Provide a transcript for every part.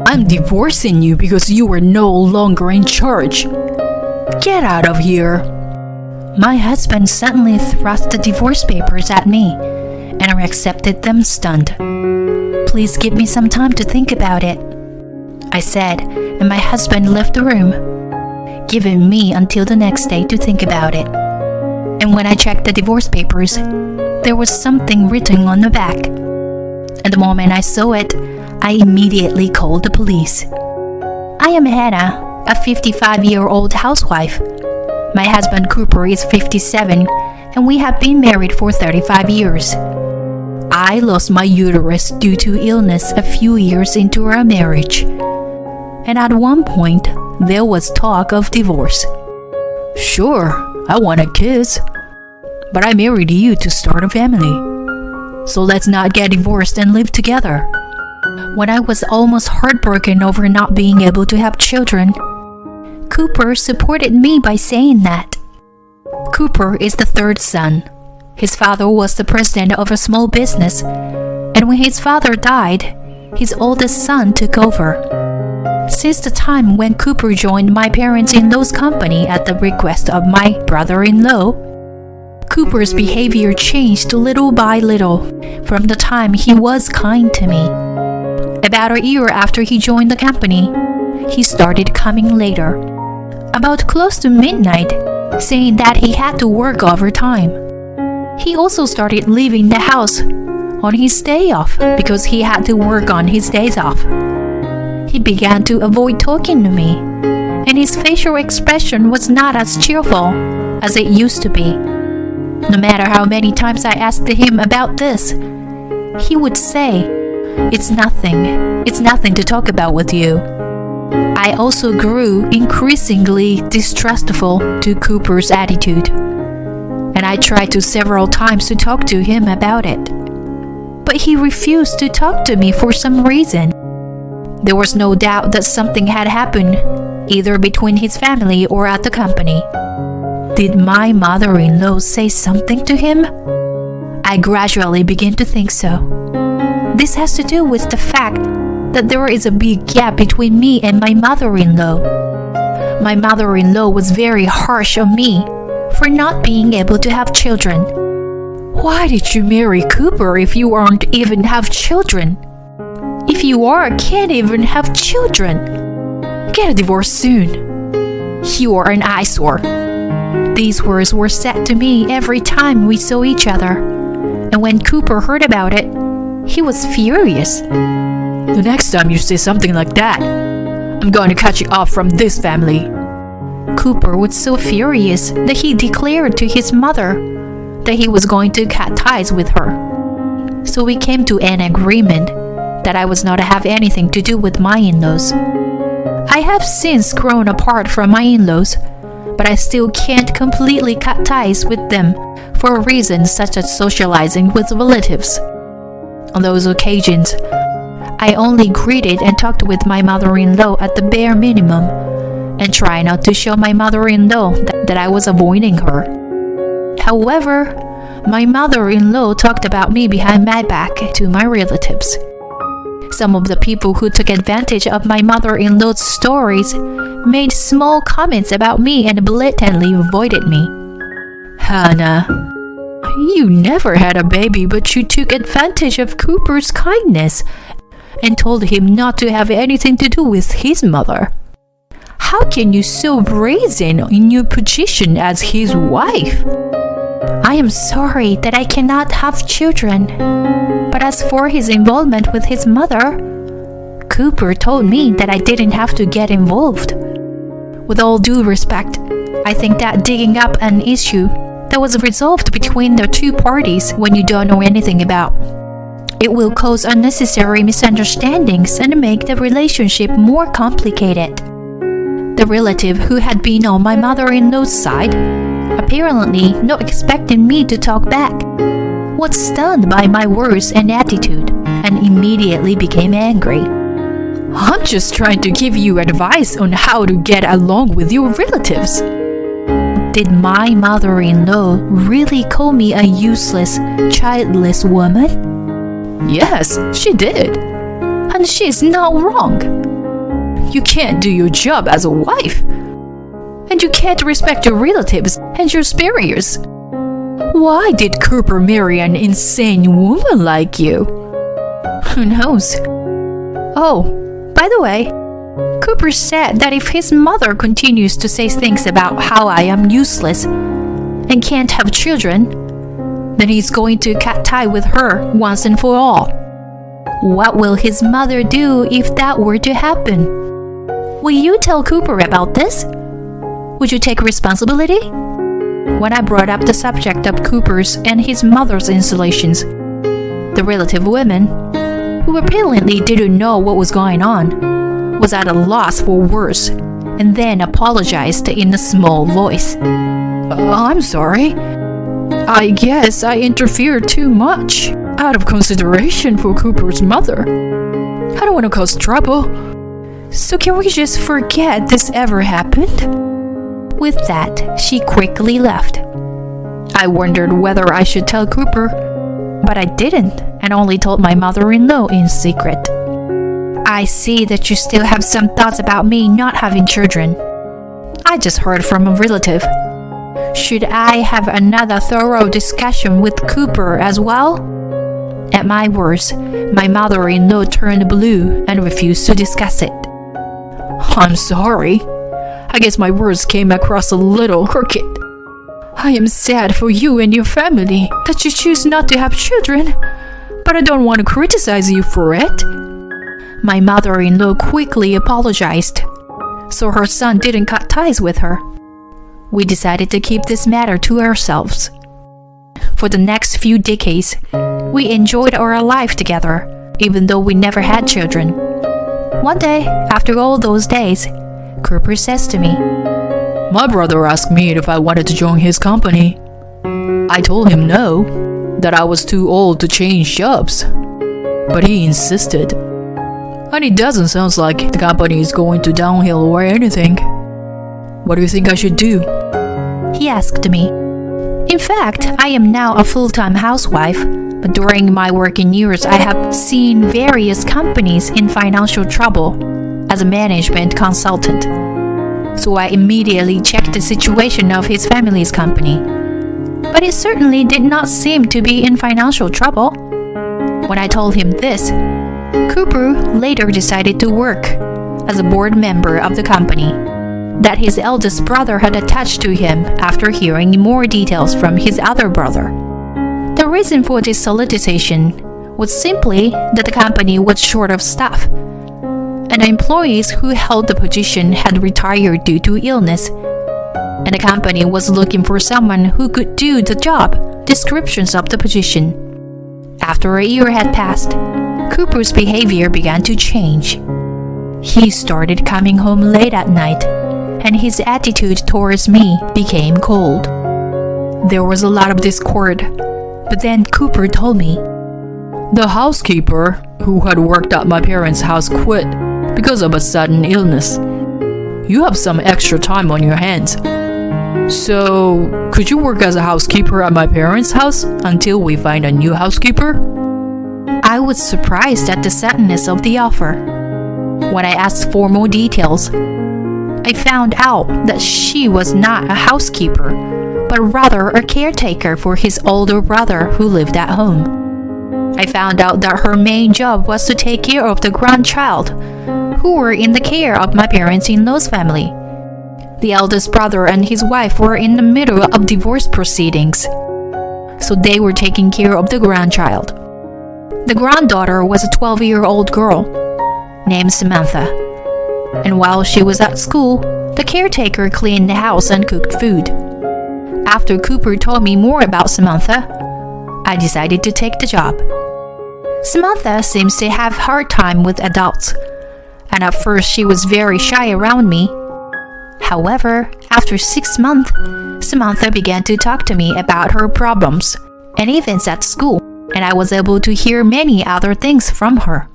I'm divorcing you because you are no longer in charge. Get out of here. My husband suddenly thrust the divorce papers at me, and I accepted them stunned. Please give me some time to think about it, I said, and my husband left the room, giving me until the next day to think about it. And when I checked the divorce papers, there was something written on the back. And the moment I saw it, I immediately called the police. I am Hannah, a 55-year-old housewife. My husband Cooper is 57, and we have been married for 35 years. I lost my uterus due to illness a few years into our marriage. And at one point, there was talk of divorce. Sure, I wanted kids, but I married you to start a family. So let's not get divorced and live together. When I was almost heartbroken over not being able to have children, Cooper supported me by saying that. Cooper is the third son. His father was the president of a small business, and when his father died, his oldest son took over. Since the time when Cooper joined my parents-in-law's company at the request of my brother-in-law, Cooper's behavior changed little by little from the time he was kind to me. About a year after he joined the company, he started coming later, about close to midnight, saying that he had to work overtime. He also started leaving the house on his day off because he had to work on his days off. He began to avoid talking to me, and his facial expression was not as cheerful as it used to be. No matter how many times I asked him about this, he would say, It's nothing to talk about with you. I also grew increasingly distrustful to Cooper's attitude, and I tried to several times to talk to him about it. But he refused to talk to me for some reason. There was no doubt that something had happened, either between his family or at the company. Did my mother-in-law say something to him? I gradually began to think so. This has to do with the fact that there is a big gap between me and my mother-in-law. My mother-in-law was very harsh on me for not being able to have children. Why did you marry Cooper if you aren't even have children? If you can't even have children, get a divorce soon. You are an eyesore. These words were said to me every time we saw each other, and when Cooper heard about it, he was furious. The next time you say something like that, I'm going to cut you off from this family. Cooper was so furious that he declared to his mother that he was going to cut ties with her. So we came to an agreement that I was not to have anything to do with my in-laws. I have since grown apart from my in-laws, but I still can't completely cut ties with them for reasons such as socializing with relatives. On those occasions, I only greeted and talked with my mother-in-law at the bare minimum, and try not to show my mother-in-law that I was avoiding her. However, my mother-in-law talked about me behind my back to my relatives. Some of the people who took advantage of my mother-in-law's stories made small comments about me and blatantly avoided me. Hannah, you never had a baby, but you took advantage of Cooper's kindness and told him not to have anything to do with his mother. How can you so brazen in your position as his wife? I am sorry that I cannot have children, but as for his involvement with his mother, Cooper told me that I didn't have to get involved. With all due respect, I think that digging up an issue that was resolved between the two parties when you don't know anything about, it will cause unnecessary misunderstandings and make the relationship more complicated. The relative who had been on my mother-in-law's side, apparently not expecting me to talk back, was stunned by my words and attitude and immediately became angry. I'm just trying to give you advice on how to get along with your relatives. Did my mother-in-law really call me a useless, childless woman? Yes, she did. And she's not wrong. You can't do your job as a wife. And you can't respect your relatives and your superiors. Why did Cooper marry an insane woman like you? Who knows? Oh, by the way, Cooper said that if his mother continues to say things about how I am useless and can't have children, then he's going to cut tie with her once and for all. What will his mother do if that were to happen? Will you tell Cooper about this? Would you take responsibility? When I brought up the subject of Cooper's and his mother's installations, the relative women, who apparently didn't know what was going on, was at a loss for words and then apologized in a small voice. I'm sorry. I guess I interfered too much out of consideration for Cooper's mother. I don't want to cause trouble. So can we just forget this ever happened? With that, she quickly left. I wondered whether I should tell Cooper, but I didn't and only told my mother-in-law in secret. I see that you still have some thoughts about me not having children. I just heard from a relative. Should I have another thorough discussion with Cooper as well? At my words, my mother-in-law turned blue and refused to discuss it. I'm sorry. I guess my words came across a little crooked. I am sad for you and your family that you choose not to have children, but I don't want to criticize you for it. My mother-in-law quickly apologized, so her son didn't cut ties with her. We decided to keep this matter to ourselves. For the next few decades, we enjoyed our life together, even though we never had children. One day, after all those days, Cooper says to me, My brother asked me if I wanted to join his company. I told him no, that I was too old to change jobs. But he insisted. And it doesn't sound like the company is going to downhill or anything. What do you think I should do? He asked me. In fact, I am now a full-time housewife, but during my working years I have seen various companies in financial trouble as a management consultant. So I immediately checked the situation of his family's company. But it certainly did not seem to be in financial trouble. When I told him this, Cooper later decided to work as a board member of the company that his eldest brother had attached to him after hearing more details from his other brother. The reason for this solicitation was simply that the company was short of staff, and the employees who held the position had retired due to illness, and the company was looking for someone who could do the job descriptions of the position. After a year had passed, Cooper's behavior began to change. He started coming home late at night, and his attitude towards me became cold. There was a lot of discord, but then Cooper told me, The housekeeper who had worked at my parents' house quit because of a sudden illness. You have some extra time on your hands. So, could you work as a housekeeper at my parents' house until we find a new housekeeper? I was surprised at the suddenness of the offer. When I asked for more details, I found out that she was not a housekeeper, but rather a caretaker for his older brother who lived at home. I found out that her main job was to take care of the grandchild, who were in the care of my parents-in-law's family. The eldest brother and his wife were in the middle of divorce proceedings, so they were taking care of the grandchild. The granddaughter was a 12-year-old girl named Samantha, and while she was at school, the caretaker cleaned the house and cooked food. After Cooper told me more about Samantha, I decided to take the job. Samantha seems to have a hard time with adults, and at first she was very shy around me. However, after 6 months, Samantha began to talk to me about her problems and events at school, and I was able to hear many other things from her.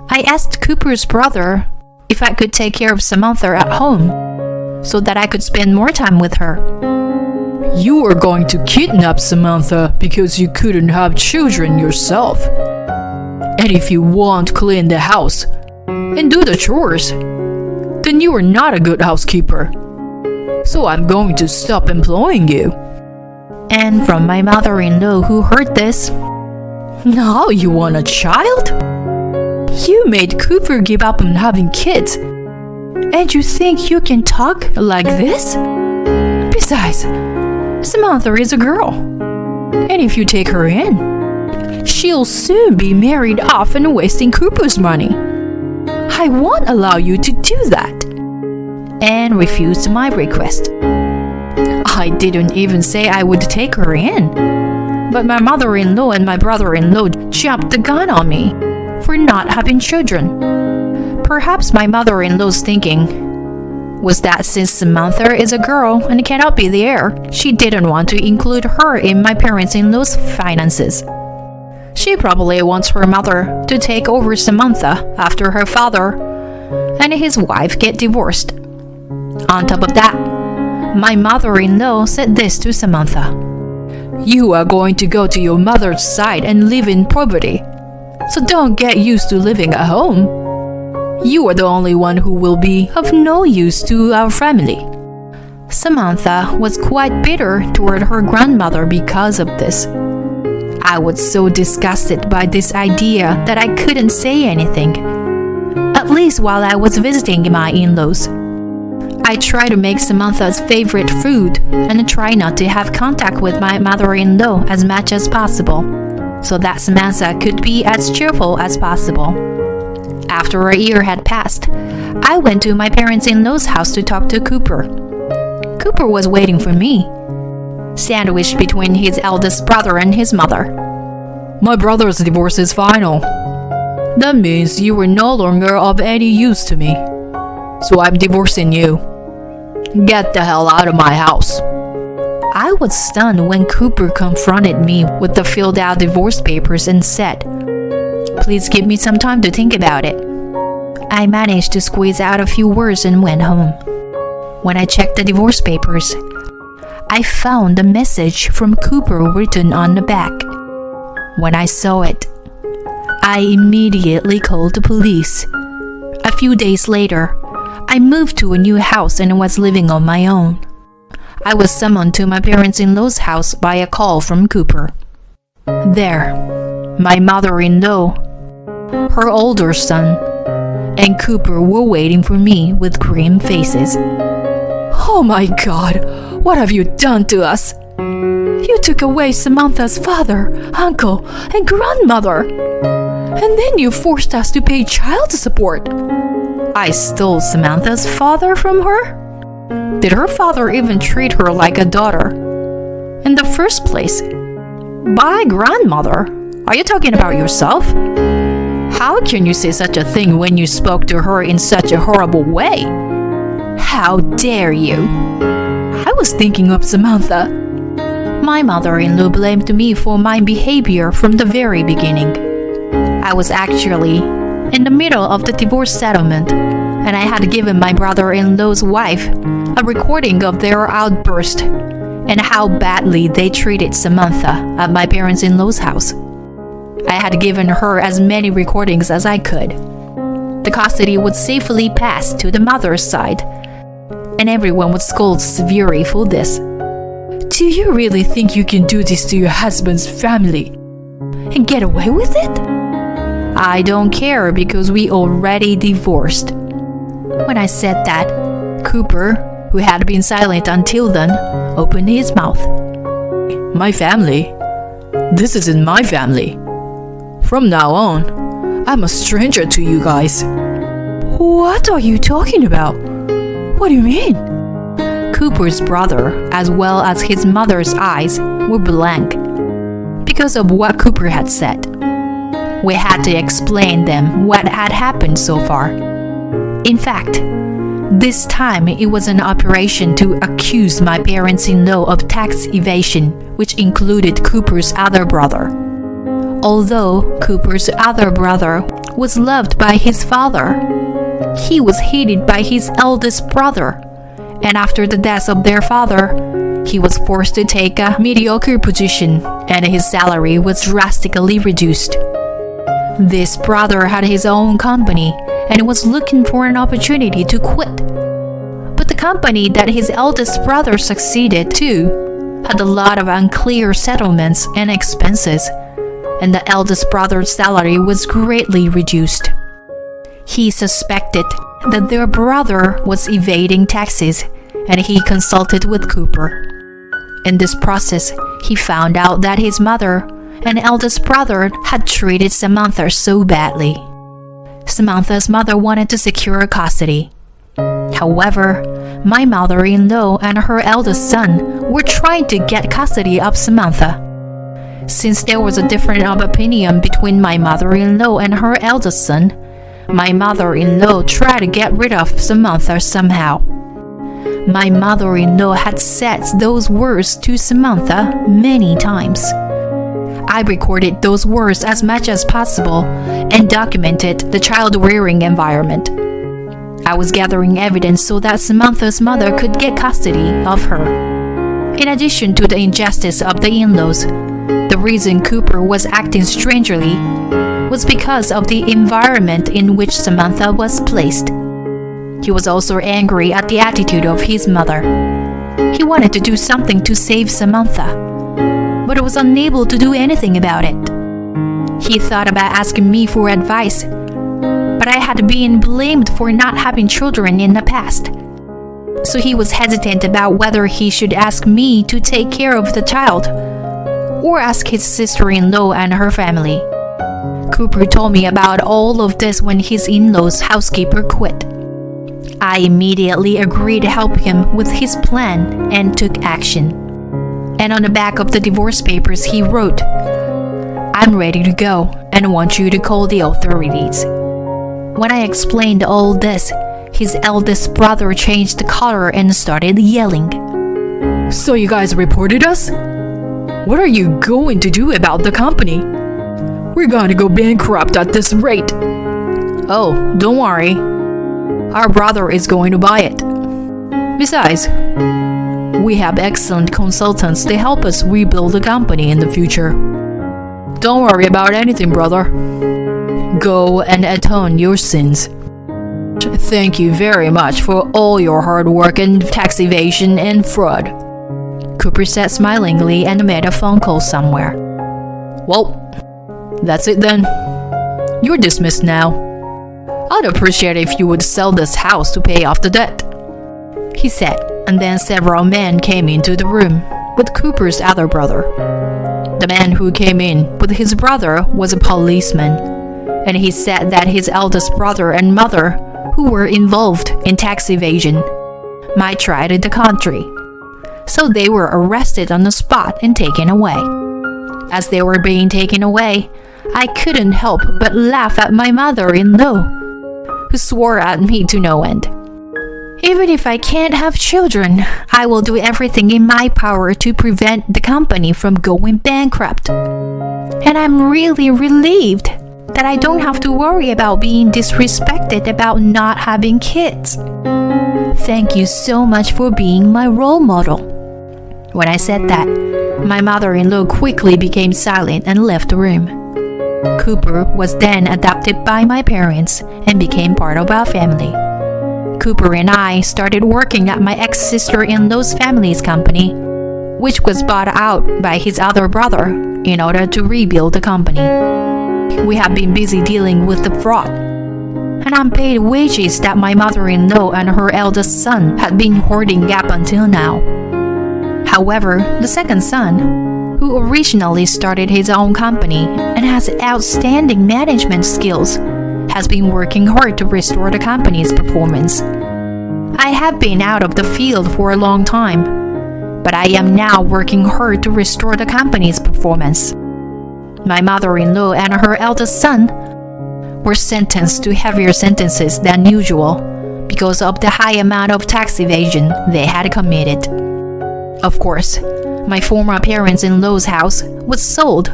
I asked Cooper's brother if I could take care of Samantha at home, so that I could spend more time with her. You are going to kidnap Samantha because you couldn't have children yourself. And if you won't clean the house and do the chores, then you are not a good housekeeper. So I'm going to stop employing you." And from my mother-in-law, who heard this, "Now you want a child? You made Cooper give up on having kids. And you think you can talk like this? Besides, Samantha is a girl. And if you take her in, she'll soon be married off and wasting Cooper's money. I won't allow you to do that." and refused my request. I didn't even say I would take her in. But my mother-in-law and my brother-in-law jumped the gun on me for not having children. Perhaps my mother-in-law's thinking was that since Samantha is a girl and cannot be the heir, she didn't want to include her in my parents-in-law's finances. She probably wants her mother to take over Samantha after her father and his wife get divorced. On top of that, my mother-in-law said this to Samantha: "You are going to go to your mother's side and live in poverty, so don't get used to living at home. You are the only one who will be of no use to our family." Samantha was quite bitter toward her grandmother because of this. I was so disgusted by this idea that I couldn't say anything, at least while I was visiting my in-laws. I tried to make Samantha's favorite food and try not to have contact with my mother-in-law as much as possible, so that Samantha could be as cheerful as possible. After a year had passed, I went to my parents-in-law's house to talk to Cooper. Cooper was waiting for me, sandwiched between his eldest brother and his mother. "My brother's divorce is final. That means you were no longer of any use to me. So I'm divorcing you. Get the hell out of my house." I was stunned when Cooper confronted me with the filled out divorce papers and said, "Please give me some time to think about it." I managed to squeeze out a few words and went home. When I checked the divorce papers, I found a message from Cooper written on the back. When I saw it, I immediately called the police. A few days later, I moved to a new house and was living on my own. I was summoned to my parents-in-law's house by a call from Cooper. There, my mother-in-law, her older son, and Cooper were waiting for me with grim faces. "Oh my God, what have you done to us? You took away Samantha's father, uncle, and grandmother, and then you forced us to pay child support." I stole Samantha's father from her? Did her father even treat her like a daughter? In the first place, by grandmother, are you talking about yourself? How can you say such a thing when you spoke to her in such a horrible way? How dare you? I was thinking of Samantha. My mother-in-law blamed me for my behavior from the very beginning. I was actually in the middle of the divorce settlement, and I had given my brother-in-law's wife a recording of their outburst and how badly they treated Samantha at my parents-in-law's house. I had given her as many recordings as I could. The custody would safely pass to the mother's side, and everyone would scold severely for this. Do you really think you can do this to your husband's family and get away with it? I don't care because we already divorced. When I said that, Cooper, who had been silent until then, opened his mouth. "My family? This isn't my family. From now on, I'm a stranger to you guys." "What are you talking about? What do you mean?" Cooper's brother, as well as his mother's eyes, were blank because of what Cooper had said. We had to explain them what had happened so far. In fact, this time it was an operation to accuse my parents-in-law of tax evasion, which included Cooper's other brother. Although Cooper's other brother was loved by his father, he was hated by his eldest brother, and after the death of their father, he was forced to take a mediocre position and his salary was drastically reduced. This brother had his own company and was looking for an opportunity to quit. But the company that his eldest brother succeeded to had a lot of unclear settlements and expenses, and the eldest brother's salary was greatly reduced. He suspected that their brother was evading taxes, and he consulted with Cooper. In this process, he found out that his mother and eldest brother had treated Samantha so badly. Samantha's mother wanted to secure custody. However, my mother-in-law and her eldest son were trying to get custody of Samantha. Since there was a difference of opinion between my mother-in-law and her eldest son, my mother-in-law tried to get rid of Samantha somehow. My mother-in-law had said those words to Samantha many times. I recorded those words as much as possible and documented the child-rearing environment. I was gathering evidence so that Samantha's mother could get custody of her. In addition to the injustice of the in-laws, the reason Cooper was acting strangely was because of the environment in which Samantha was placed. He was also angry at the attitude of his mother. He wanted to do something to save Samantha, but was unable to do anything about it. He thought about asking me for advice, but I had been blamed for not having children in the past. So he was hesitant about whether he should ask me to take care of the child or ask his sister-in-law and her family. Cooper told me about all of this when his in-law's housekeeper quit. I immediately agreed to help him with his plan and took action. And on the back of the divorce papers he wrote, "I'm ready to go and want you to call the authorities." When I explained all this, his eldest brother changed color and started yelling. So you guys reported us? What are you going to do about the company? We're going to go bankrupt at this rate. Oh, don't worry. Our brother is going to buy it. Besides, we have excellent consultants to help us rebuild the company in the future. Don't worry about anything, brother. Go and atone your sins. Thank you very much for all your hard work in tax evasion and fraud. Cooper said smilingly and made a phone call somewhere. Well, that's it then. You're dismissed now. I'd appreciate it if you would sell this house to pay off the debt, he said, and then several men came into the room with Cooper's other brother. The man who came in with his brother was a policeman, and he said that his eldest brother and mother, who were involved in tax evasion, might try to the country. So they were arrested on the spot and taken away. As they were being taken away, I couldn't help but laugh at my mother-in-law, who swore at me to no end. Even if I can't have children, I will do everything in my power to prevent the company from going bankrupt. And I'm really relieved that I don't have to worry about being disrespected about not having kids. Thank you so much for being my role model. When I said that, my mother-in-law quickly became silent and left the room. Cooper was then adopted by my parents and became part of our family. Cooper and I started working at my ex-sister-in-law's family's company, which was bought out by his other brother in order to rebuild the company. We have been busy dealing with the fraud and unpaid wages that my mother-in-law and her eldest son had been hoarding up until now. However, the second son, who originally started his own company and has outstanding management skills, has been working hard to restore the company's performance. I have been out of the field for a long time, but I am now working hard to restore the company's performance. My mother-in-law and her eldest son were sentenced to heavier sentences than usual because of the high amount of tax evasion they had committed. Of course, my former parents-in-law's house was sold,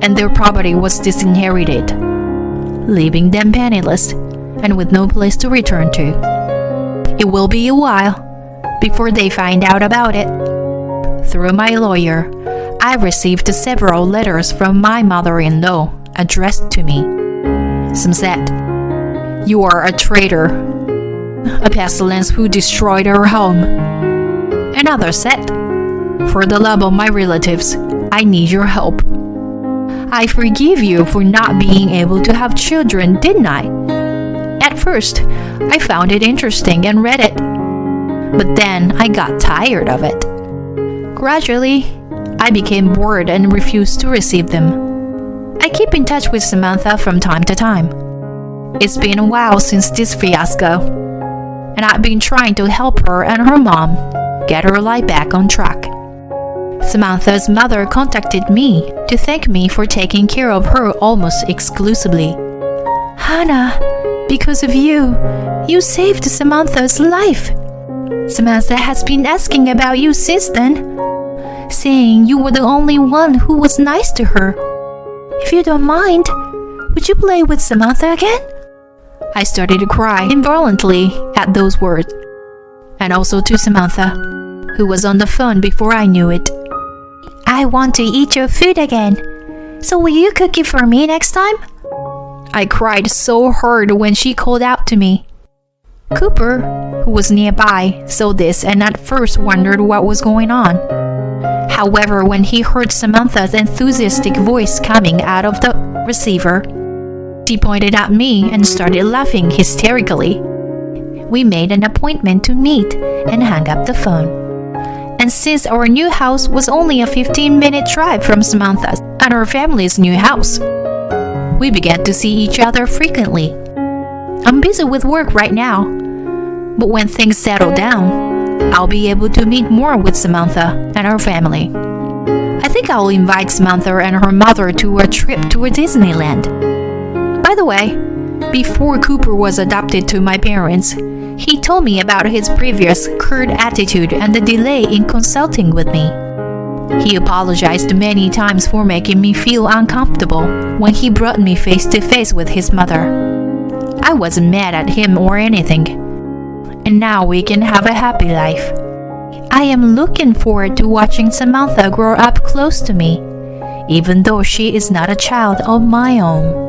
and their property was disinherited, leaving them penniless and with no place to return to. It will be a while before they find out about it. Through my lawyer, I received several letters from my mother-in-law addressed to me. Some said, You are a traitor, a pestilence who destroyed our home. Another said, For the love of my relatives, I need your help. I forgive you for not being able to have children, didn't I? At first, I found it interesting and read it. But then I got tired of it. Gradually, I became bored and refused to receive them. I keep in touch with Samantha from time to time. It's been a while since this fiasco, and I've been trying to help her and her mom get her life back on track. Samantha's mother contacted me to thank me for taking care of her almost exclusively. Hannah, because of you, you saved Samantha's life. Samantha has been asking about you since then, saying you were the only one who was nice to her. If you don't mind, would you play with Samantha again? I started to cry involuntarily at those words, and also to Samantha, who was on the phone before I knew it. I want to eat your food again. So will you cook it for me next time? I cried so hard when she called out to me. Cooper, who was nearby, saw this and at first wondered what was going on. However, when he heard Samantha's enthusiastic voice coming out of the receiver, she pointed at me and started laughing hysterically. We made an appointment to meet and hung up the phone. And since our new house was only a 15-minute drive from Samantha's and her family's new house, we began to see each other frequently. I'm busy with work right now, but when things settle down, I'll be able to meet more with Samantha and her family. I think I'll invite Samantha and her mother to a trip to Disneyland. By the way, before Cooper was adopted to my parents, he told me about his previous curt attitude and the delay in consulting with me. He apologized many times for making me feel uncomfortable when he brought me face to face with his mother. I wasn't mad at him or anything, and now we can have a happy life. I am looking forward to watching Samantha grow up close to me, even though she is not a child of my own.